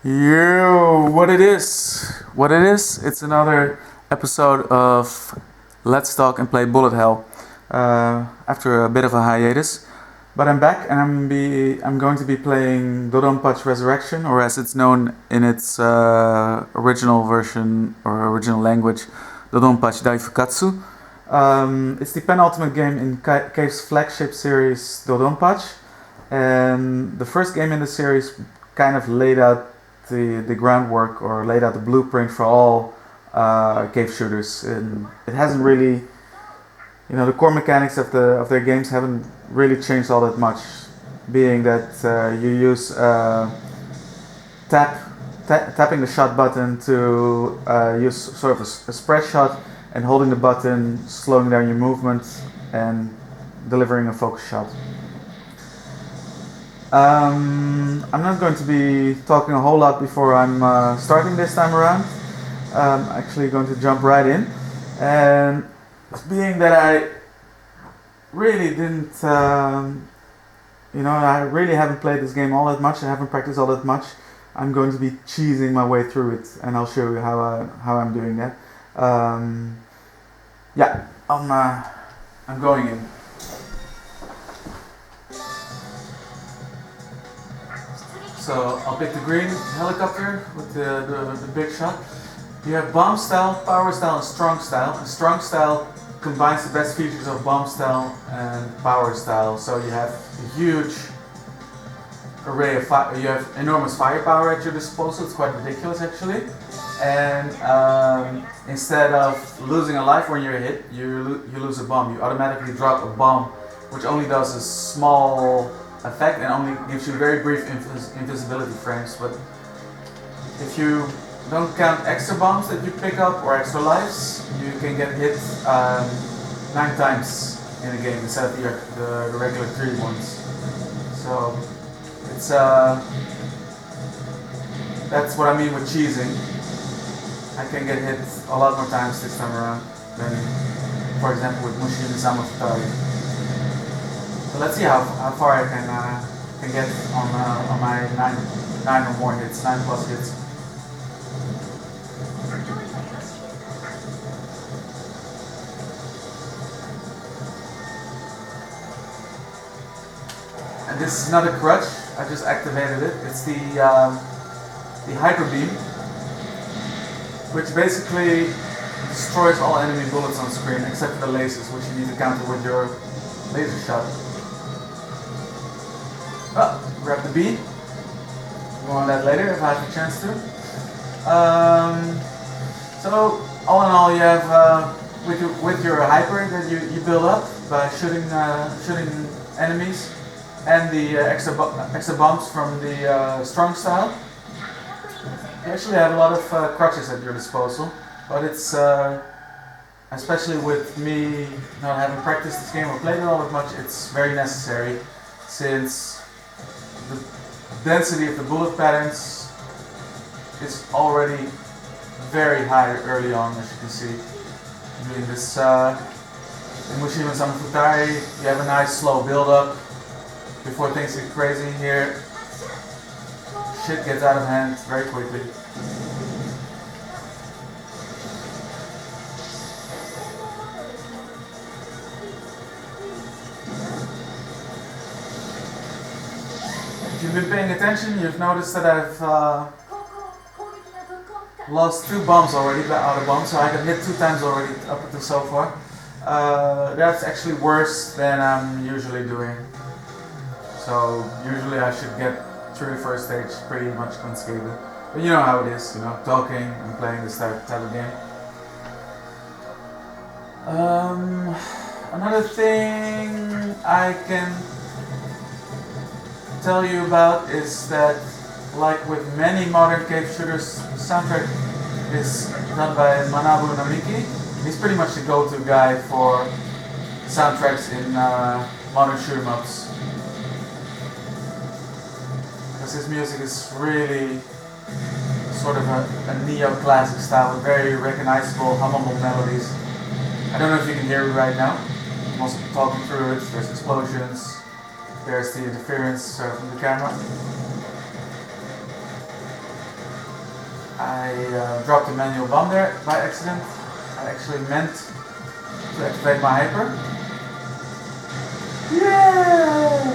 Yo, what it is, it's another episode of Let's Talk and Play Bullet Hell. After a bit of a hiatus, but I'm back and I'm going to be playing DoDonPachi Resurrection, or as it's known in its original version or original language, DoDonPachi Daifukkatsu. It's the penultimate game in Cave's flagship series DoDonPachi, and the first game in the series kind of laid out the groundwork or laid out the blueprint for all cave shooters. And it hasn't really, the core mechanics of their games haven't really changed all that much. Being that you use tapping the shot button to use sort of a spread shot, and holding the button, slowing down your movement, and delivering a focus shot. I'm not going to be talking a whole lot before I'm starting this time around. I'm actually going to jump right in. And being that I really didn't, I really haven't played this game all that much, I haven't practiced all that much, I'm going to be cheesing my way through it, and I'll show you how I'm doing that. I'm going in. So I'll pick the green helicopter with the big shot. You have bomb style, power style, and strong style. And strong style combines the best features of bomb style and power style. So you have a huge array of fire. You have enormous firepower at your disposal. It's quite ridiculous actually. And instead of losing a life when you're hit, you lose a bomb. You automatically drop a bomb, which only does a small effect and only gives you very brief invisibility frames. But if you don't count extra bombs that you pick up or extra lives, you can get hit 9 times in a game instead of the regular 3 ones. So it's that's what I mean with cheesing. I can get hit a lot more times this time around than, for example, with Mushimi Futari. So let's see how far I can get on my 9 or more hits, 9 plus hits. And this is another crutch. I just activated it. It's the hyper beam, which basically destroys all enemy bullets on screen except for the lasers, which you need to counter with your laser shot. Grab the B. More on that later if I have a chance to. So all in all, you have with your hyper that you build up by shooting enemies, and the extra bombs from the strong style. You actually have a lot of crutches at your disposal, but it's especially with me not having practiced this game or played it all that much, it's very necessary, since the density of the bullet patterns is already very high early on, as you can see. Doing this in Mushima Futari, you have a nice slow build up before things get crazy. Here, shit gets out of hand very quickly. If you've been paying attention, you've noticed that I've lost 2 bombs already, auto bombs, so I got hit 2 times already up until so far. That's actually worse than I'm usually doing. So usually I should get through the first stage pretty much unscathed. But you know how it is, talking and playing this type of game. Another thing I can tell you about is that, like with many modern cave shooters, the soundtrack is done by Manabu Namiki. He's pretty much the go-to guy for soundtracks in modern shoot 'em ups. Because his music is really sort of a neo-classic style with very recognizable, hummable melodies. I don't know if you can hear me right now. I'm also talking through it. There's explosions. There's the interference from the camera. I dropped a manual bomb there by accident. I actually meant to activate my hyper. Yeah!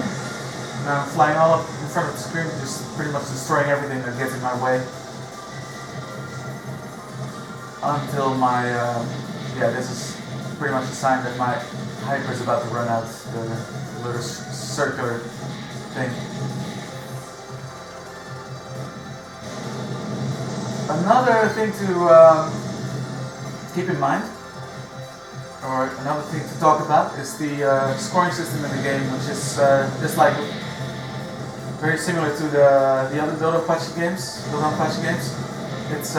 Now I'm flying all up in front of the screen, just pretty much destroying everything that gets in my way. Until my, yeah, this is pretty much a sign that my hyper is about to run out, the little circular thing. Another thing to keep in mind, or another thing to talk about, is the scoring system in the game, which is just like very similar to the other DoDonPachi games. It's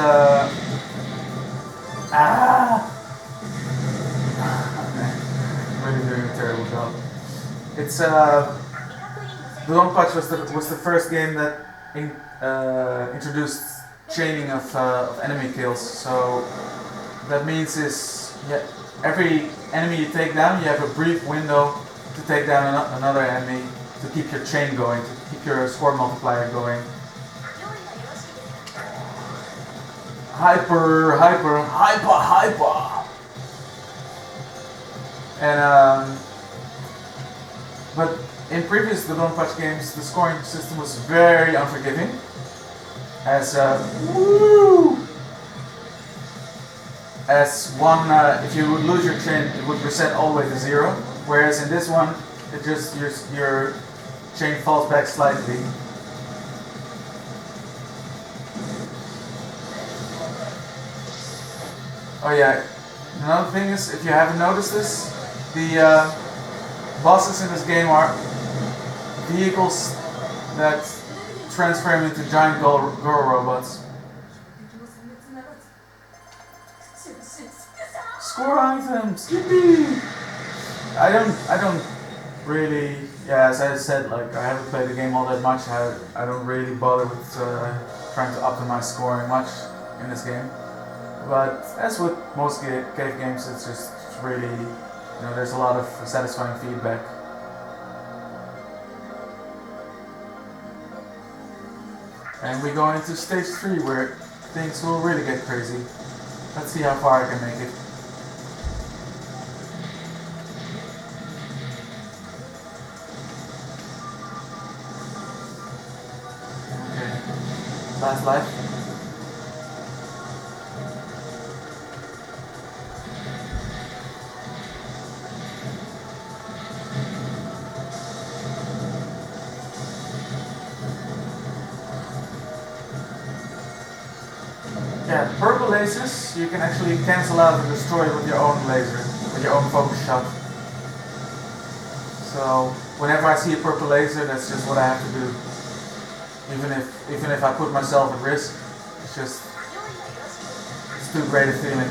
really doing a terrible job. It's DoDonPachi was the first game that introduced chaining of enemy kills. So that means every enemy you take down, you have a brief window to take down another enemy to keep your chain going, to keep your score multiplier going. Hyper. And but in previous DoDonPachi games, the scoring system was very unforgiving. As one, if you would lose your chain, it would reset all the way to 0. Whereas in this one, it just your chain falls back slightly. Oh yeah, another thing is, if you haven't noticed this, the bosses in this game are vehicles that transform into giant girl robots. Score items, yippee! I don't really, yeah, as I said, like, I haven't played the game all that much. I don't really bother with trying to optimize scoring much in this game. But as with most cave games, it's just really, there's a lot of satisfying feedback. And we go into stage 3, where things will really get crazy. Let's see how far I can make it. Okay, last life. Yeah, purple lasers you can actually cancel out and destroy with your own laser, with your own focus shot. So whenever I see a purple laser, that's just what I have to do. Even if I put myself at risk, it's too great a feeling.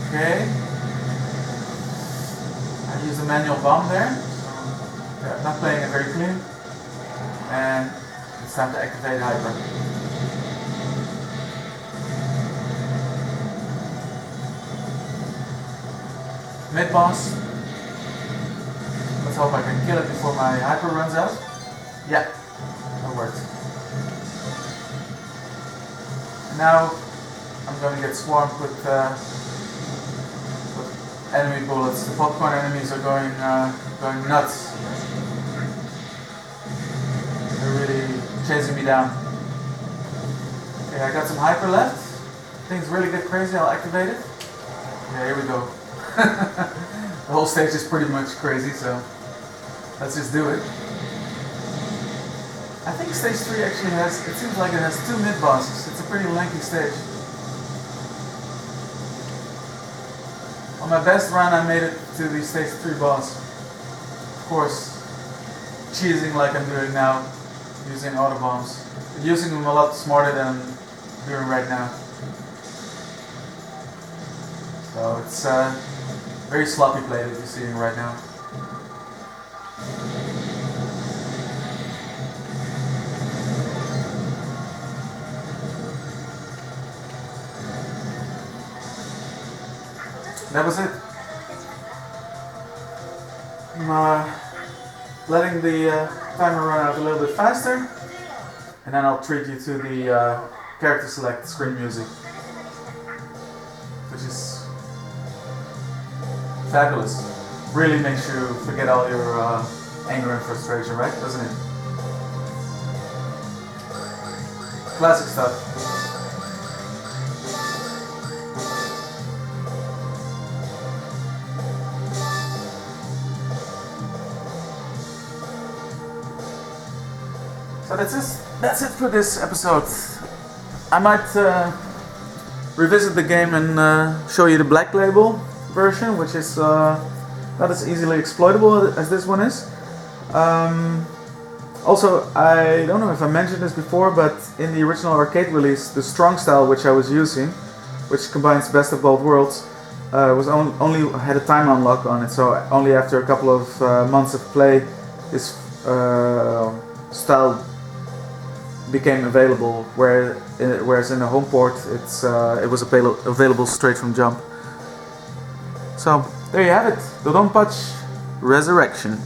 Okay. I use a manual bomb there, so I'm not playing it very clean. And it's time to activate hyper. Mid boss. Let's hope I can kill it before my hyper runs out. Yeah, that worked. And now I'm going to get swarmed with enemy bullets. The popcorn enemies are going nuts. They're really chasing me down. Okay, I got some hyper left. Things really get crazy, I'll activate it. Yeah, here we go. The whole stage is pretty much crazy, so let's just do it. I think stage 3 actually it seems like it has 2 mid-bosses. It's a pretty lengthy stage. On my best run, I made it to the stage 3 boss. Of course, cheesing like I'm doing now, using auto bombs. But using them a lot smarter than I'm doing right now. So it's very sloppy play that you're seeing right now. That was it. I'm letting the timer run out a little bit faster. and then I'll treat you to the character select screen music, which is fabulous. Really makes you forget all your anger and frustration, right? Doesn't it? Classic stuff. So that's it for this episode. I might revisit the game and show you the black label version, which is not as easily exploitable as this one is. Also, I don't know if I mentioned this before, but in the original arcade release, the strong style which I was using, which combines best of both worlds, was only had a time unlock on it. So only after a couple of months of play, this style became available, whereas in the home port it was available straight from jump. So there you have it, DoDonPachi Resurrection.